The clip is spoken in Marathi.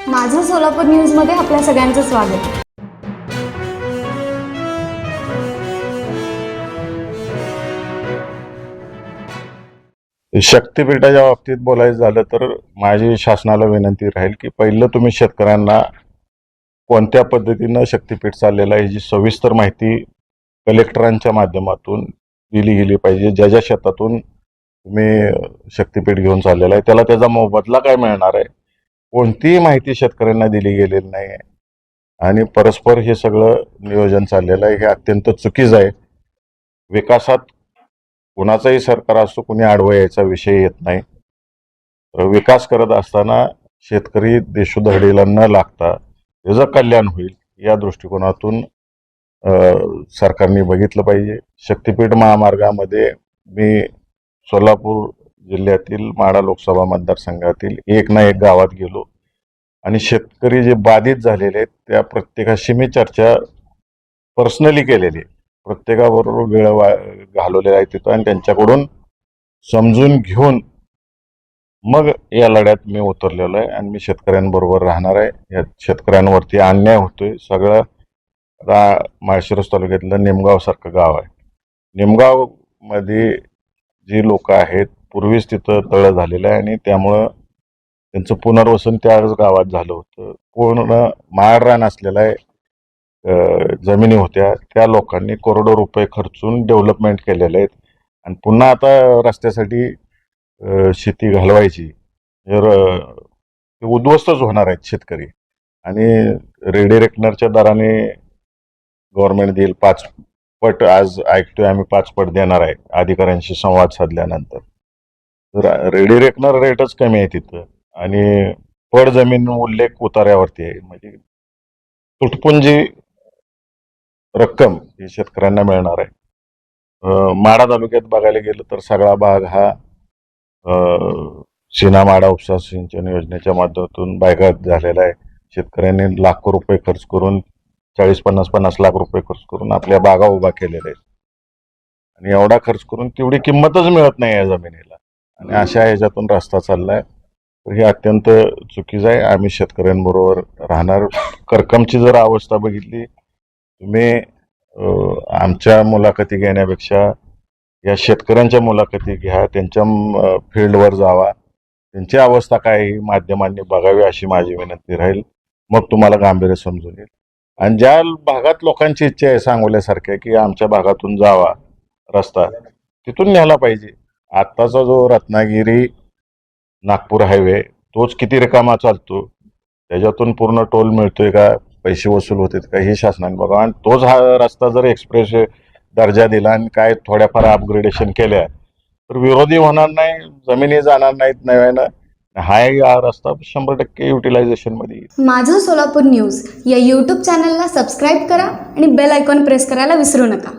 माझं सोलापूर न्यूजमध्ये आपल्या सगळ्यांचं स्वागत. शक्तीपीठाच्या बाबतीत बोलायचं झालं तर माझी शासनाला विनंती राहील की पहिलं तुम्ही शेतकऱ्यांना कोणत्या पद्धतीनं शक्तीपीठ चाललेलं आहे याची सविस्तर माहिती कलेक्टरांच्या माध्यमातून दिली गेली पाहिजे. ज्या ज्या शेतातून तुम्ही शक्तीपीठ घेऊन चाललेला आहे त्याला त्याचा मोबदला काय मिळणार आहे, कोणतीही माहिती शेतकऱ्यांना दिली गेलेली नाही आहे. आणि परस्पर हे सगळं नियोजन चाललेलं आहे, हे अत्यंत चुकीचं आहे. विकासात कुणाचंही सरकार असतो, कुणी आडवं यायचा विषय येत नाही. विकास करत असताना शेतकरी देशोधडीला न लागता त्याचं कल्याण होईल या दृष्टिकोनातून सरकारने बघितलं पाहिजे. शक्तीपीठ महामार्गामध्ये मी सोलापूर जिल्ह्यातील माढा लोकसभा मतदारसंघातील एक ना एक गावात गेलो आणि शेतकरी जे बाधित झालेले आहेत त्या प्रत्येकाशी मी चर्चा पर्सनली केलेली आहे. प्रत्येकाबरोबर वेळ घालवलेला आहे तिथं आणि त्यांच्याकडून समजून घेऊन मग या लढ्यात मी उतरलेलो आहे आणि मी शेतकऱ्यांबरोबर राहणार आहे. या शेतकऱ्यांवरती अन्याय होतोय. सगळं माळशिरस तालुक्यातलं निमगाव सारखं गाव आहे. निमगाव मध्ये जी लोक आहेत पूर्वीच तिथं तळ झालेलं आहे आणि त्यामुळं त्यांचं पुनर्वसन त्याच गावात झालं होतं. पूर्ण माळरान असलेला आहे, जमिनी होत्या. त्या लोकांनी करोडो रुपये खर्चून डेव्हलपमेंट केलेले आहेत आणि पुन्हा आता रस्त्यासाठी शेती घालवायची तर उद्ध्वस्तच होणार आहेत शेतकरी. आणि रेडी रेकनरच्या दराने गव्हर्नमेंट देईल 5 पट, आज ऐकतोय आम्ही 5 पट देणार आहे अधिकाऱ्यांशी संवाद साधल्यानंतर. तर रेडी रेकनर रेटच कमी आहे तिथं आणि पड जमीन उल्लेख उतार्यावरती आहे. म्हणजे तुटपुंजी रक्कम ही शेतकऱ्यांना मिळणार आहे. माढा तालुक्यात बघायला गेलं तर सगळा भाग हा सीना माढा उपसा सिंचन योजनेच्या माध्यमातून बायकात झालेला आहे. शेतकऱ्यांनी लाखो रुपये खर्च करून 40-50 लाख रुपये खर्च करून आपल्या बागा उभा केलेल्या आहेत आणि एवढा खर्च करून तेवढी किंमतच मिळत नाही या जमिनीला आणि अशा ह्याच्यातून रस्ता चाललाय. तर हे अत्यंत चुकीचं आहे. आम्ही शेतकऱ्यांबरोबर राहणार. करकमची जर अवस्था बघितली तुम्ही, आमच्या मुलाखती घेण्यापेक्षा या शेतकऱ्यांच्या मुलाखती घ्या, त्यांच्या फील्डवर जावा, त्यांची अवस्था काय ही माध्यमांनी बघावी अशी माझी विनंती राहील. मग तुम्हाला गांभीर्य समजून येईल. आणि ज्या भागात लोकांची इच्छा आहे सांगोल्यासारख्या की आमच्या भागातून जावा रस्ता, तिथून न्यायला पाहिजे. आत्ताचा जो रत्नागिरी नागपूर हायवे तोच किती रिकामा चालतो, त्याच्यातून पूर्ण टोल मिळतोय का, पैसे वसूल होतात का, हे शासनाने बघा. आणि तोच हा रस्ता जर एक्सप्रेस दर्जा दिला आणि काय थोड्याफार अपग्रेडेशन केल्या तर विरोधी होणार नाही, जमिनी जाणार नाहीत नव्यानं. हा रस्ता 100% युटिलायझेशन मध्ये येईल. माझं सोलापूर न्यूज या यूट्यूब चॅनलला सबस्क्राईब करा आणि बेल आयकॉन प्रेस करायला विसरू नका.